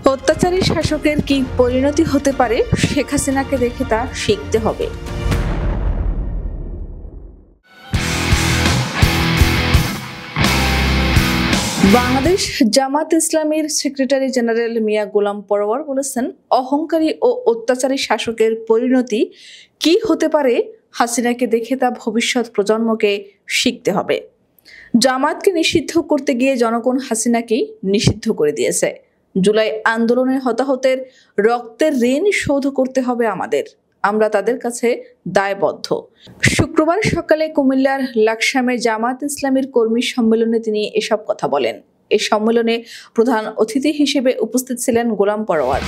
অত্যাচারী শাসকের কি পরিণতি হতে পারে শেখ হাসিনাকে দেখে তা শিখতে হবে। বাংলাদেশ জামাত ইসলামীর সেক্রেটারি জেনারেল মিয়া গোলাম পরোয়ার বলেছেন, অহংকারী ও অত্যাচারী শাসকের পরিণতি কি হতে পারে হাসিনাকে দেখে তা ভবিষ্যৎ প্রজন্মকে শিখতে হবে। জামাতকে নিষিদ্ধ করতে গিয়ে জনগণ হাসিনাকেই নিষিদ্ধ করে দিয়েছে। জুলাই আন্দোলনে হতাহতের রক্তের ঋণ শোধ করতে হবে আমাদের। আমরা তাদের কাছে দায়বদ্ধ। শুক্রবার সকালে কুমিল্লার লাকসামে জামাত ইসলামীর কর্মী সম্মেলনে তিনি এসব কথা বলেন। এই সম্মেলনে প্রধান অতিথি হিসেবে উপস্থিত ছিলেন গোলাম পরোয়ার।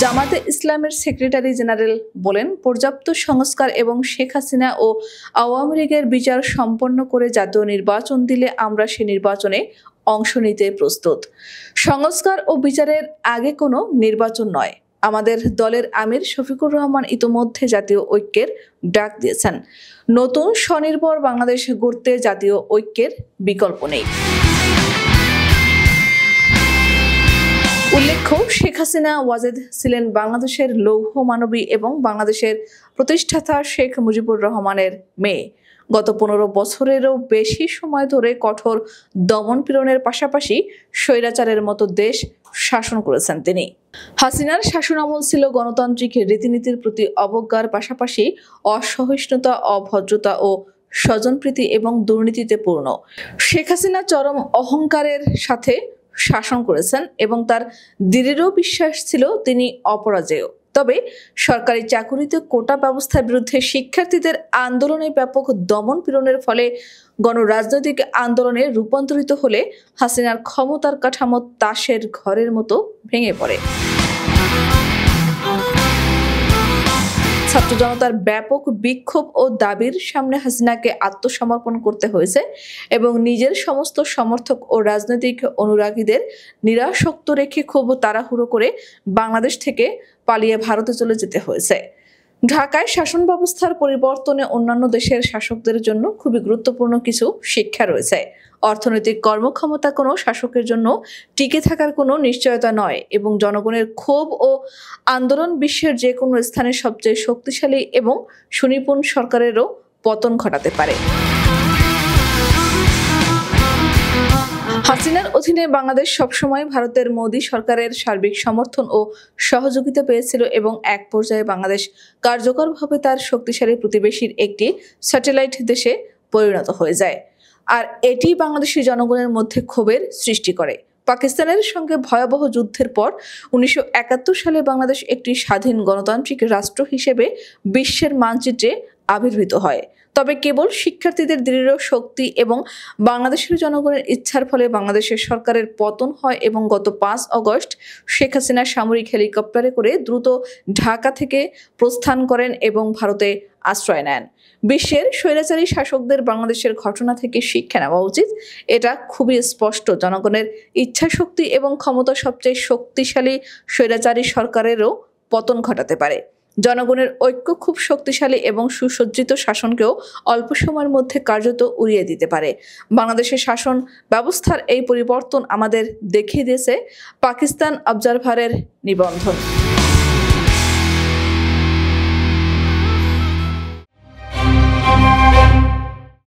জামাতে ইসলামের সেক্রেটারি জেনারেল বলেন, পর্যাপ্ত সংস্কার এবং শেখ হাসিনা ও আওয়ামী লীগের বিচার সম্পন্ন করে জাতীয় নির্বাচন দিলে আমরা সে নির্বাচনে অংশ নিতে প্রস্তুত। সংস্কার ও বিচারের আগে কোনো নির্বাচন নয়। আমাদের দলের আমির শফিকুর রহমান ইতোমধ্যে জাতীয় ঐক্যের ডাক দিয়েছেন। নতুন স্বনির্ভর বাংলাদেশ গড়তে জাতীয় ঐক্যের বিকল্প নেই। উল্লেখ্য, শেখ হাসিনা ওয়াজেদ ছিলেন বাংলাদেশের লৌহ মানবী এবং বাংলাদেশের প্রতিষ্ঠাতা শেখ মুজিবুর রহমানের মেয়ে। গত 15 বছরেরও বেশি সময় ধরে কঠোর দমন-পীড়নের পাশাপাশি স্বৈরাচারের মতো দেশ শাসন করেছেন তিনি। হাসিনার শাসনামল ছিল গণতান্ত্রিক রীতিনীতির প্রতি অবজ্ঞার পাশাপাশি অসহিষ্ণুতা, অভদ্রতা ও স্বজনপ্রীতি এবং দুর্নীতিতে পূর্ণ। শেখ হাসিনা চরম অহংকারের সাথে শাসন করেছেন এবং তার দৃঢ় বিশ্বাস ছিল তিনি অপরাজেয়। তবে সরকারি চাকুরিতে কোটা ব্যবস্থার বিরুদ্ধে শিক্ষার্থীদের আন্দোলনে ব্যাপক দমন পীড়নের ফলে গণরাজনৈতিক আন্দোলনে রূপান্তরিত হলে হাসিনার ক্ষমতার কাঠামো তাসের ঘরের মতো ভেঙে পড়ে। ছাত্র জনতার ব্যাপক বিক্ষোভ ও দাবির সামনে হাসিনাকে আত্মসমর্পণ করতে হয়েছে এবং নিজের সমস্ত সমর্থক ও রাজনৈতিক অনুরাগীদের নিরাসক্ত রেখে খুব তাড়াহুড়ো করে বাংলাদেশ থেকে পালিয়ে ভারতে চলে যেতে হয়েছে। ঢাকায় শাসন ব্যবস্থার পরিবর্তনে অন্যান্য দেশের শাসকদের জন্য খুবই গুরুত্বপূর্ণ কিছু শিক্ষা রয়েছে। অর্থনৈতিক কর্মক্ষমতা কোনো শাসকের জন্য টিকে থাকার কোনো নিশ্চয়তা নয় এবং জনগণের ক্ষোভ ও আন্দোলন বিশ্বের যে কোনো স্থানে সবচেয়ে শক্তিশালী এবং সুনিপুণ সরকারেরও পতন ঘটাতে পারে। হাসিনার অধীনে বাংলাদেশ সবসময় ভারতের মোদী সরকারের সার্বিক সমর্থন ও সহযোগিতা পেয়েছিল এবং এক পর্যায়ে বাংলাদেশ কার্যকরভাবে তার শক্তিশালী প্রতিবেশীর একটি স্যাটেলাইট দেশে পরিণত হয়ে যায়। আর এটি বাংলাদেশি জনগণের মধ্যে ক্ষোভের সৃষ্টি করে। পাকিস্তানের সঙ্গে ভয়াবহ যুদ্ধের পর 1971 সালে বাংলাদেশ একটি স্বাধীন গণতান্ত্রিক রাষ্ট্র হিসেবে বিশ্বের মানচিত্রে আবির্ভূত হয়। তবে কেবল শিক্ষার্থীদের দৃঢ় শক্তি এবং বাংলাদেশের জনগণের ইচ্ছার ফলে বাংলাদেশের সরকারের পতন হয় এবং গত 5 আগস্ট শেখ হাসিনা সামরিক হেলিকপ্টারে করে দ্রুত ঢাকা থেকে প্রস্থান করেন এবং ভারতে আশ্রয় নেন। বিশ্বের স্বৈরাচারী শাসকদের বাংলাদেশের ঘটনা থেকে শিক্ষা নেওয়া উচিত। এটা খুবই স্পষ্ট, জনগণের ইচ্ছাশক্তি এবং ক্ষমতা সবচেয়ে শক্তিশালী স্বৈরাচারী সরকারেরও পতন ঘটাতে পারে। জনগণের ঐক্য খুব শক্তিশালী এবং সুসজ্জিত শাসনকেও অল্প সময়ের মধ্যে কার্যত উড়িয়ে দিতে পারে। বাংলাদেশের শাসন ব্যবস্থার এই পরিবর্তন আমাদের দেখিয়ে দিয়েছে পাকিস্তান অবজারভারের নিবন্ধন।